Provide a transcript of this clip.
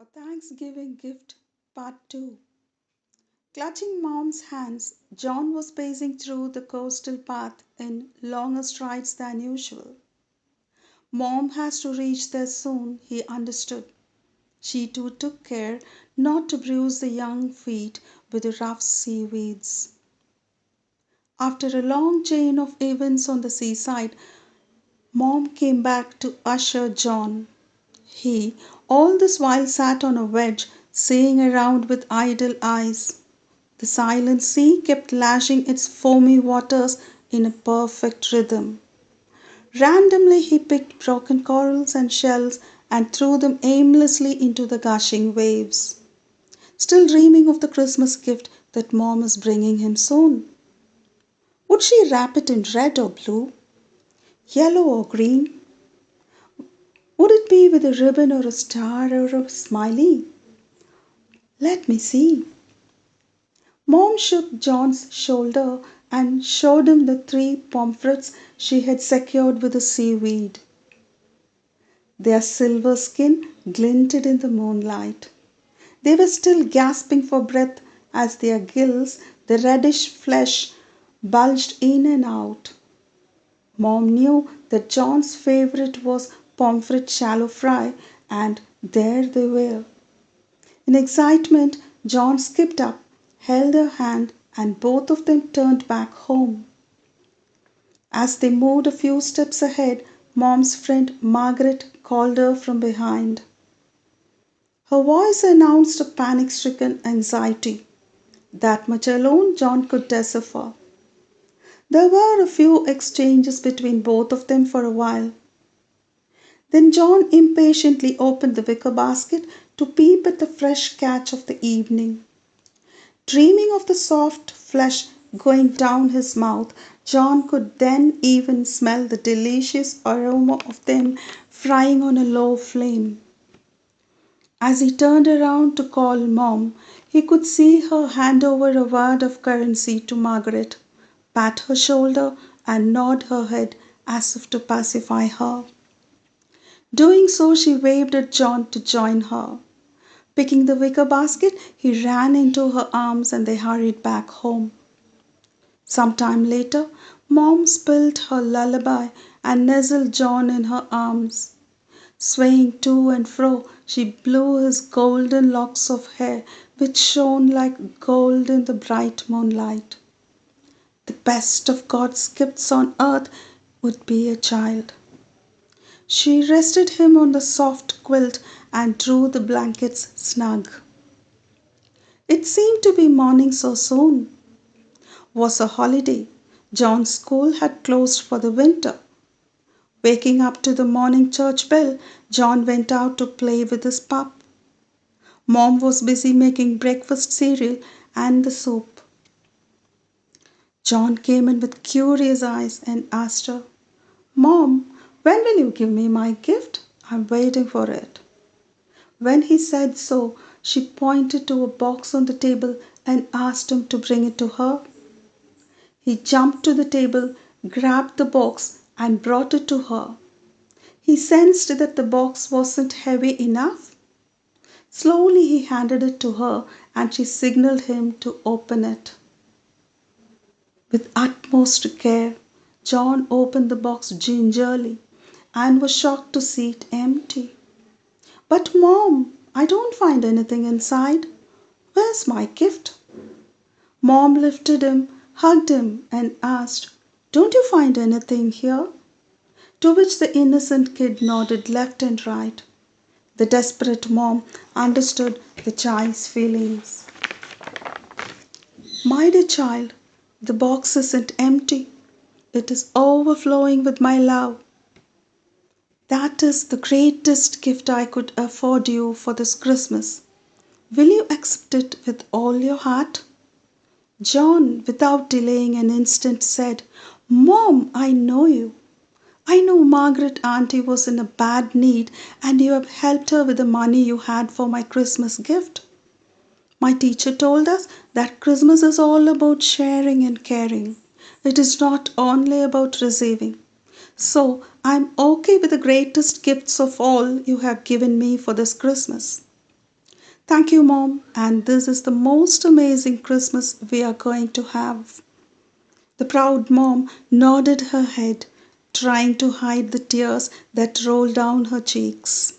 A Thanksgiving Gift Part 2. Clutching Mom's hands, John was pacing through the coastal path in longer strides than usual. Mom has to reach there soon, he understood. She too took care not to bruise the young feet with the rough seaweeds. After a long chain of events on the seaside, Mom came back to usher John. He all this while sat on a wedge, seeing around with idle eyes. The silent sea kept lashing its foamy waters in a perfect rhythm. Randomly he picked broken corals and shells and threw them aimlessly into the gushing waves, still dreaming of the Christmas gift that Mom is bringing him soon. Would she wrap it in red or blue, yellow or green? Would it be with a ribbon or a star or a smiley? Let me see. Mom shook John's shoulder and showed him the three pomfrets she had secured with the seaweed. Their silver skin glinted in the moonlight. They were still gasping for breath as their gills, the reddish flesh, bulged in and out. Mom knew that John's favorite was pomfret shallow fry, and there they were. In excitement, John skipped up, held her hand, and both of them turned back home. As they moved a few steps ahead, Mom's friend Margaret called her from behind. Her voice announced a panic stricken anxiety. That much alone John could decipher. There were a few exchanges between both of them for a while. Then John impatiently opened the wicker basket to peep at the fresh catch of the evening. Dreaming of the soft flesh going down his mouth, John could then even smell the delicious aroma of them frying on a low flame. As he turned around to call Mom, he could see her hand over a wad of currency to Margaret, pat her shoulder, and nod her head as if to pacify her. Doing so, she waved at John to join her. Picking the wicker basket, he ran into her arms and they hurried back home. Some time later, Mom spilled her lullaby and nestled John in her arms. Swaying to and fro, she blew his golden locks of hair, which shone like gold in the bright moonlight. The best of God's gifts on earth would be a child. She rested him on the soft quilt and drew the blankets snug. It seemed to be morning so soon. Was a holiday. John's school had closed for the winter. Waking up to the morning church bell, John went out to play with his pup. Mom was busy making breakfast cereal and the soup. John came in with curious eyes and asked her, Mom, when will you give me my gift? I'm waiting for it. When he said so, she pointed to a box on the table and asked him to bring it to her. He jumped to the table, grabbed the box, and brought it to her. He sensed that the box wasn't heavy enough. Slowly he handed it to her and she signaled him to open it. With utmost care, John opened the box gingerly and was shocked to see it empty. But Mom, I don't find anything inside. Where's my gift? Mom lifted him, hugged him, and asked, Don't you find anything here? To which the innocent kid nodded left and right. The desperate mom understood the child's feelings. My dear child, the box isn't empty. It is overflowing with my love. That is the greatest gift I could afford you for this Christmas. Will you accept it with all your heart? John, without delaying an instant, said, Mom, I know you. I know Margaret Auntie was in a bad need and you have helped her with the money you had for my Christmas gift. My teacher told us that Christmas is all about sharing and caring. It is not only about receiving. So I'm okay with the greatest gifts of all you have given me for this Christmas. Thank you, Mom, and this is the most amazing Christmas we are going to have. The proud mom nodded her head, trying to hide the tears that rolled down her cheeks.